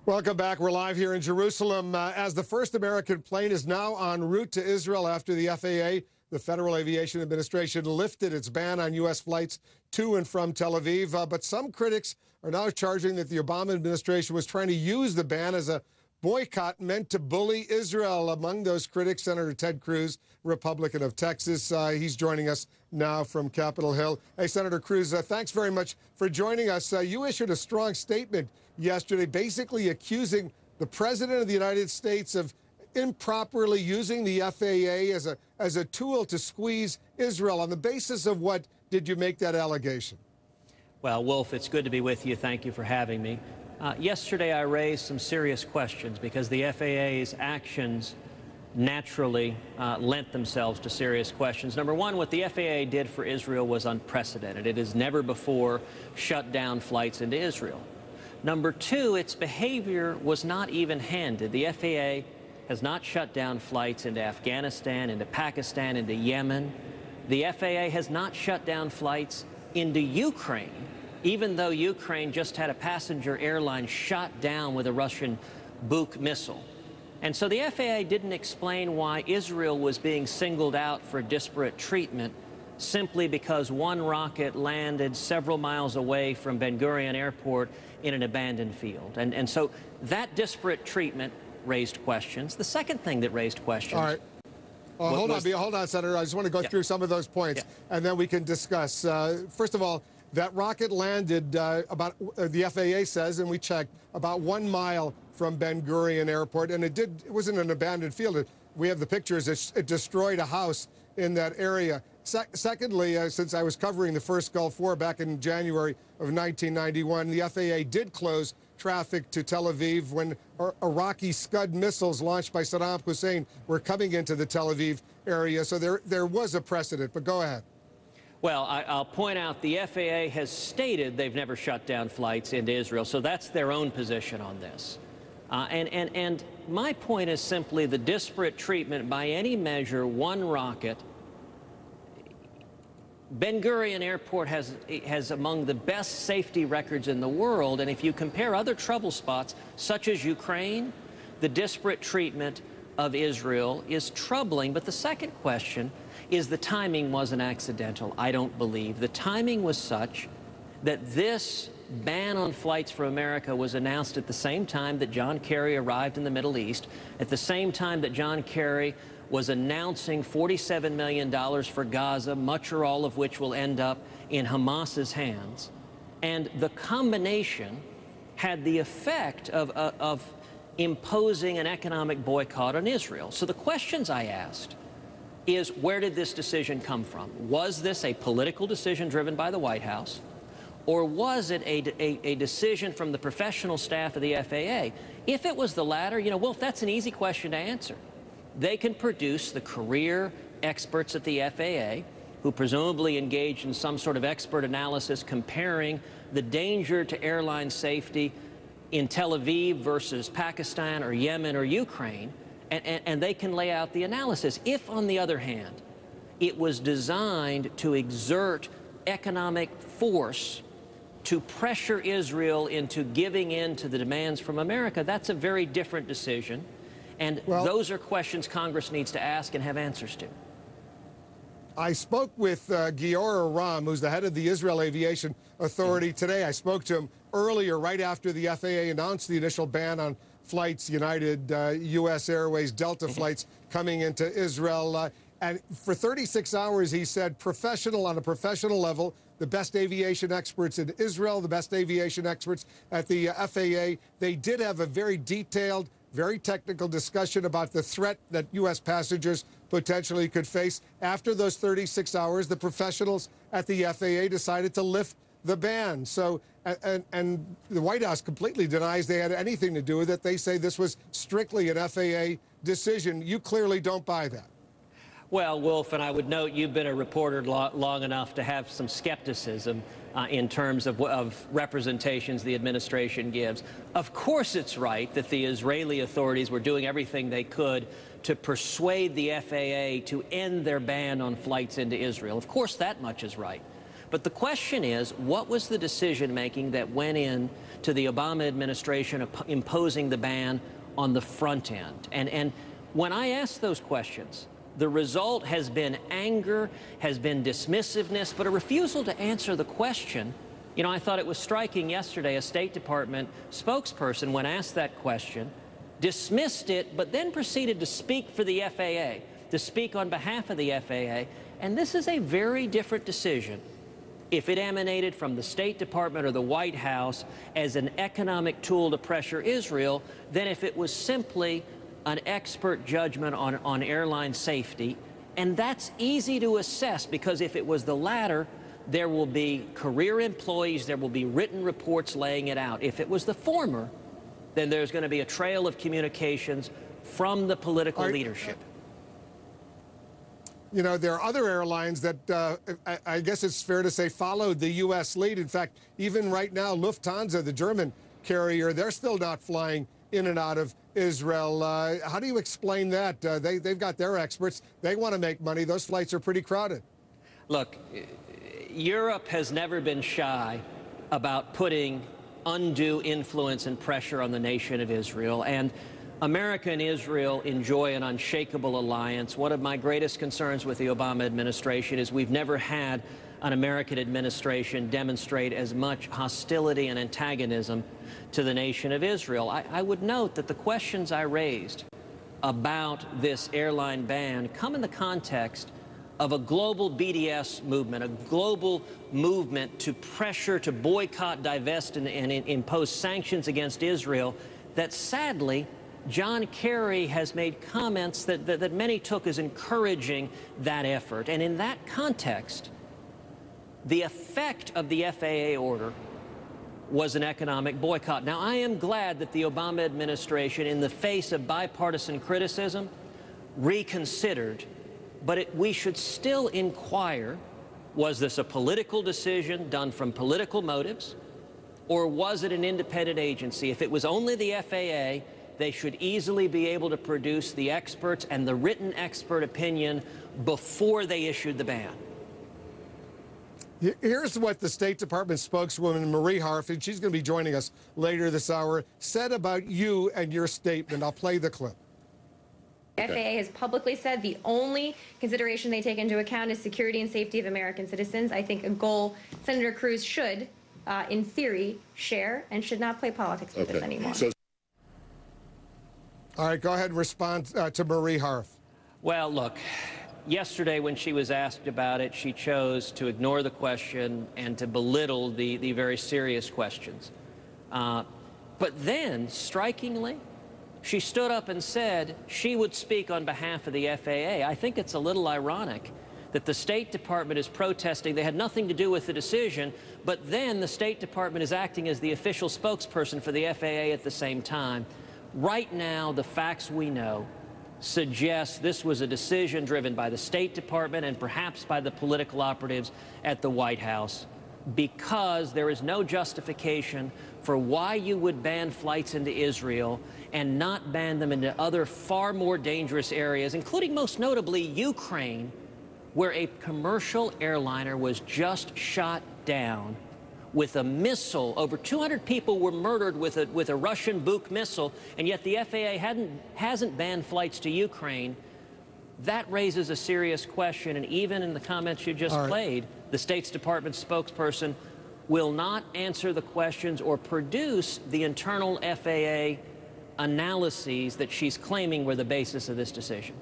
Welcome back. We're live here in Jerusalem as the first American plane is now en route to Israel after the FAA, the Federal Aviation Administration, lifted its ban on U.S. flights to and from Tel Aviv. But some critics are now charging that the Obama administration was trying to use the ban as a boycott meant to bully Israel. Among those critics, Senator Ted Cruz, Republican of Texas. He's joining us now from Capitol Hill. Hey, Senator Cruz, thanks very much for joining us. You issued a strong statement yesterday, basically accusing the President of the United States of improperly using the FAA as a tool to squeeze Israel. On the basis of what did you make that allegation? Well, Wolf, it's good to be with you. Thank you for having me. Yesterday, I raised some serious questions because the FAA's actions naturally lent themselves to serious questions. Number one, what the FAA did for Israel was unprecedented. It has never before shut down flights into Israel. Number two, its behavior was not even-handed. The FAA has not shut down flights into Afghanistan, into Pakistan, into Yemen. The FAA has not shut down flights into Ukraine, even though Ukraine just had a passenger airline shot down with a Russian Buk missile. And so the FAA didn't explain why Israel was being singled out for disparate treatment simply because one rocket landed several miles away from Ben Gurion Airport in an abandoned field. And so that disparate treatment raised questions. The second thing that raised questions... All right. Hold on, Senator. I just want to go through some of those points, and then we can discuss. First of all, that rocket landed about, the FAA says, and we checked, about 1 mile from Ben Gurion Airport, and it wasn't an abandoned field. We have the pictures. It destroyed a house in that area. Secondly, since I was covering the first Gulf War back in January of 1991, the FAA did close traffic to Tel Aviv when Iraqi Scud missiles launched by Saddam Hussein were coming into the Tel Aviv area. So there was a precedent, but go ahead. Well, I'll point out the FAA has stated they've never shut down flights into Israel, so that's their own position on this. And my point is simply the disparate treatment by any measure, one rocket. Ben Gurion Airport has among the best safety records in the world, and if you compare other trouble spots, such as Ukraine, the disparate treatment of Israel is troubling. But the second question is the timing wasn't accidental, I don't believe. The timing was such that this ban on flights from America was announced at the same time that John Kerry arrived in the Middle East, at the same time that John Kerry was announcing $47 million for Gaza, much or all of which will end up in Hamas's hands. And the combination had the effect of imposing an economic boycott on Israel. So the questions I asked is, where did this decision come from? Was this a political decision driven by the White House? Or was it a decision from the professional staff of the FAA? If it was the latter, you know, Wolf, that's an easy question to answer. They can produce the career experts at the FAA who presumably engaged in some sort of expert analysis comparing the danger to airline safety in Tel Aviv versus Pakistan or Yemen or Ukraine, and they can lay out the analysis. If, on the other hand, it was designed to exert economic force to pressure Israel into giving in to the demands from America, that's a very different decision. And those are questions Congress needs to ask and have answers to. I spoke with Giora Ram, who's the head of the Israel Aviation Authority today. I spoke to him earlier, right after the FAA announced the initial ban on flights, United, U.S. Airways, Delta flights coming into Israel. And for 36 hours, he said, on a professional level, the best aviation experts in Israel, the best aviation experts at the FAA, they did have a very detailed, very technical discussion about the threat that U.S. passengers potentially could face. After those 36 hours, the professionals at the FAA decided to lift the ban. So, and the White House completely denies they had anything to do with it. They say this was strictly an FAA decision. You clearly don't buy that. Well, Wolf, and I would note you've been a reporter long enough to have some skepticism in terms of representations the administration gives. Of course it's right that the Israeli authorities were doing everything they could to persuade the FAA to end their ban on flights into Israel. Of course that much is right. But the question is, what was the decision-making that went in to the Obama administration imposing the ban on the front end. And when I ask those questions, the result has been anger, has been dismissiveness, but a refusal to answer the question. You know, I thought it was striking yesterday, a State Department spokesperson, when asked that question, dismissed it, but then proceeded to speak for the FAA, to speak on behalf of the FAA. And this is a very different decision if it emanated from the State Department or the White House as an economic tool to pressure Israel than if it was simply an expert judgment on airline safety. And that's easy to assess, because if it was the latter, there will be career employees, there will be written reports laying it out. If it was the former, then there's going to be a trail of communications from the political leadership. You know, there are other airlines that I guess it's fair to say followed the U.S. lead. In fact, even right now, Lufthansa, the German carrier, they're still not flying in and out of Israel. How do you explain that? They've got their experts. They want to make money. Those flights are pretty crowded. Look, Europe has never been shy about putting undue influence and pressure on the nation of Israel. And America and Israel enjoy an unshakable alliance. One of my greatest concerns with the Obama administration is we've never had an American administration demonstrate as much hostility and antagonism to the nation of Israel. I would note that the questions I raised about this airline ban come in the context of a global BDS movement, a global movement to pressure, to boycott, divest, and impose sanctions against Israel that sadly John Kerry has made comments that many took as encouraging that effort. And in that context, the effect of the FAA order was an economic boycott. Now, I am glad that the Obama administration, in the face of bipartisan criticism, reconsidered. But we should still inquire, was this a political decision done from political motives, or was it an independent agency? If it was only the FAA, they should easily be able to produce the experts and the written expert opinion before they issued the ban. Here's what the State Department spokeswoman, Marie Harf, and she's going to be joining us later this hour, said about you and your statement. I'll play the clip. FAA has publicly said the only consideration they take into account is security and safety of American citizens. I think a goal Senator Cruz should, in theory, share and should not play politics with this anymore. All right, go ahead and respond to Marie Harf. Well, look, yesterday when she was asked about it, she chose to ignore the question and to belittle the very serious questions. But then, strikingly, she stood up and said she would speak on behalf of the FAA. I think it's a little ironic that the State Department is protesting. They had nothing to do with the decision, but then the State Department is acting as the official spokesperson for the FAA at the same time. Right now, the facts we know suggest this was a decision driven by the State Department and perhaps by the political operatives at the White House, because there is no justification for why you would ban flights into Israel and not ban them into other far more dangerous areas, including most notably Ukraine, where a commercial airliner was just shot down with a missile. Over 200 people were murdered with a Russian Buk missile, and yet the FAA hasn't banned flights to Ukraine. That raises a serious question, and even in the comments you just played, the State Department spokesperson will not answer the questions or produce the internal FAA analyses that she's claiming were the basis of this decision.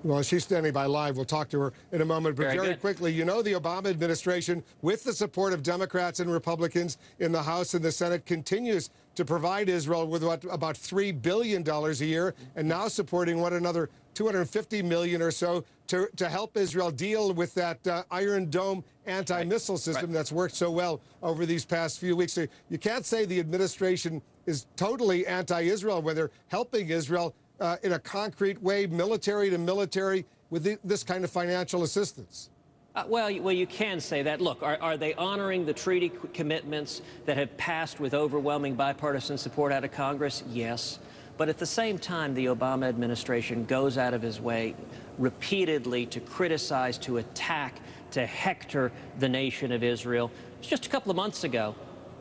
Well, she's standing by live. We'll talk to her in a moment. But very quickly, you know, the Obama administration, with the support of Democrats and Republicans in the House and the Senate, continues to provide Israel with about $3 billion a year, and now supporting another $250 million or so to help Israel deal with that Iron Dome anti-missile system that's worked so well over these past few weeks. So you can't say the administration is totally anti-Israel when they're helping Israel in a concrete way, military to military, with this kind of financial assistance. Well, you can say that. Look, are they honoring the treaty commitments that have passed with overwhelming bipartisan support out of Congress? Yes. But at the same time, the Obama administration goes out of his way repeatedly to criticize, to attack, to hector the nation of Israel. It was just a couple of months ago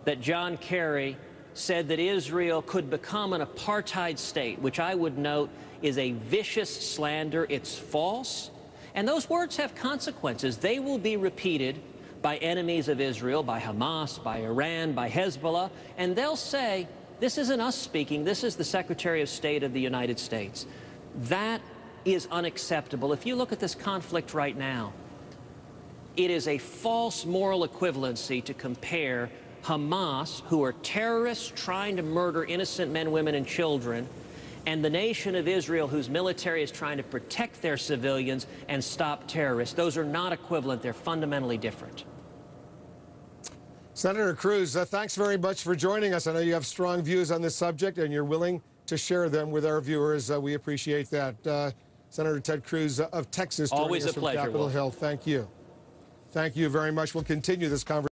that John Kerry said that Israel could become an apartheid state, which I would note is a vicious slander. It's false. And those words have consequences. They will be repeated by enemies of Israel, by Hamas, by Iran, by Hezbollah, and they'll say, this isn't us speaking, this is the Secretary of State of the United States. That is unacceptable. If you look at this conflict right now, it is a false moral equivalency to compare Hamas, who are terrorists trying to murder innocent men, women, and children, and the nation of Israel, whose military is trying to protect their civilians and stop terrorists. Those are not equivalent. They're fundamentally different. Senator Cruz, thanks very much for joining us. I know you have strong views on this subject, and you're willing to share them with our viewers. We appreciate that. Senator Ted Cruz of Texas, joining Always us a from pleasure, Capitol Wolf. Hill. Thank you. Thank you very much. We'll continue this conversation.